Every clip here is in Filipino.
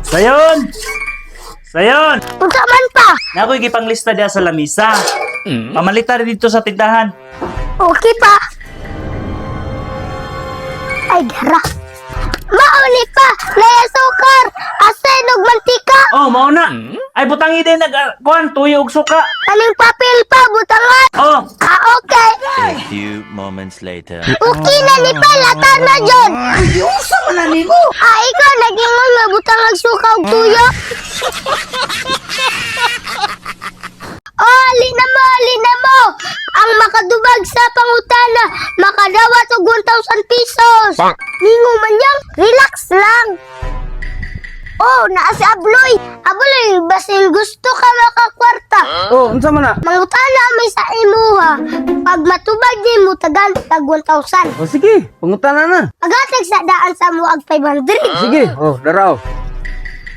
Sayon! Sayon! Unsa man pa? Nakoy gipanglista diha sa lamisa. Pamalita rin dito sa tindahan. Okay pa. Ay, dara. Mauni pa. Laya sukar. Asay nog mantika. Oh, mao na. Ay butangi din kuan tuyo og suka. Kaling papel pa, butangan. Oh, Okay. A few moments later. Okay na ni pa. Lata na dyan. usa man na nimo. Ikaw, naging mga butang suka og tuyo. Oh, alina mo. Ang makadubag sa pangutana, makadawat og 1,000 pesos. Ningo man yang, relax lang. Oh, naa si Abloy. Abloy, basin gusto ka makakwarta. Oh, unsa man na? Mangutana may sa imo ha. Pag matubag di mo tagan tag 1,000. Oh, sige, pangutana na. Agatag sa daan sa mo ag 500. Sige, oh, daraw.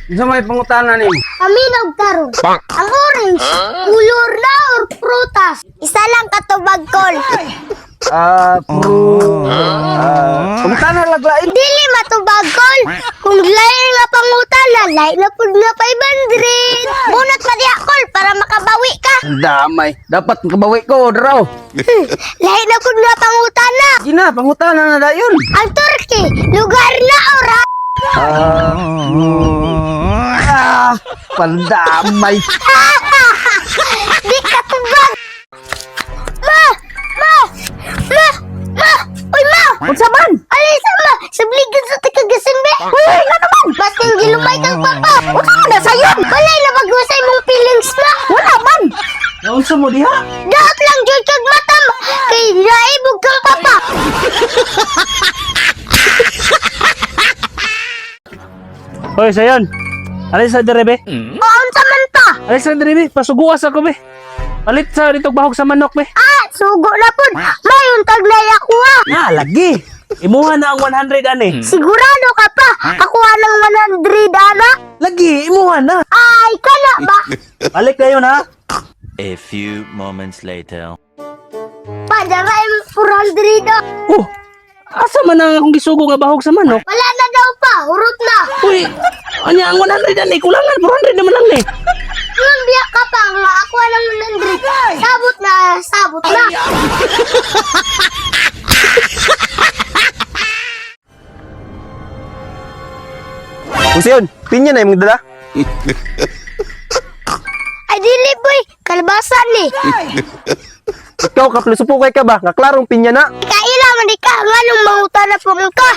Unsa may pangutana nimo? Paminaw karon. Ang orange, kulor na or prutas. Isa lang katubag kol. Pangutana laglain. Dili matubag kol. Kung lain nga pangutana, lain na pud nga 500. Bunot pa diha kol para makabawi ka. Damay, dapat kabawi ko, daraw. Lain na pud nga pangutana. Gina, pangutana na dayon. Ang Turkey, lugar na ora. Pandamay. Di ka tubag. Ma! Uy, ma! Unsa man? Alisa, ma! Sabligan sa tikagasing, be! Uy, nga naman! Basta yung gilumay kang papa! Wala na sa'yo! Walay na magwasay mong feelings na! Wala man! Naunsa mo diha? Dapat lang dyan kag matam! Kay naibog kang papa! Hoy, Sayon. Alis sa dire be. Oon sa man pa! Alis sa dire be. Pasuguas ako be. Palit sa dito bahog sa manok be. Sugo na po! Mayon taglay ako ha! Ah, lagi. Imuha na ang 100 ani. Sigurado ka pa! Ako ng 100 ana! Lagi, imuha na. Ay, kana ba? Balik kayo na. A few moments later. Padaray mo 400 ah! Oh, asa man ang akong gisugo nga bahog sa manok? Wala na daw pa! Urot na! Uy, anya ang 100 ani. Kulangan, 400 naman lang ni. Nang biyak ka pa nga ako ng 100. Sabot na. Unsa yun? Pinya na imong dala? Ay dili boy, kalabasan ni. Ikaw kaplusupukay ka ba? Nga klarong pinya na. Kaila man di ka nga nung mangutan na po ka.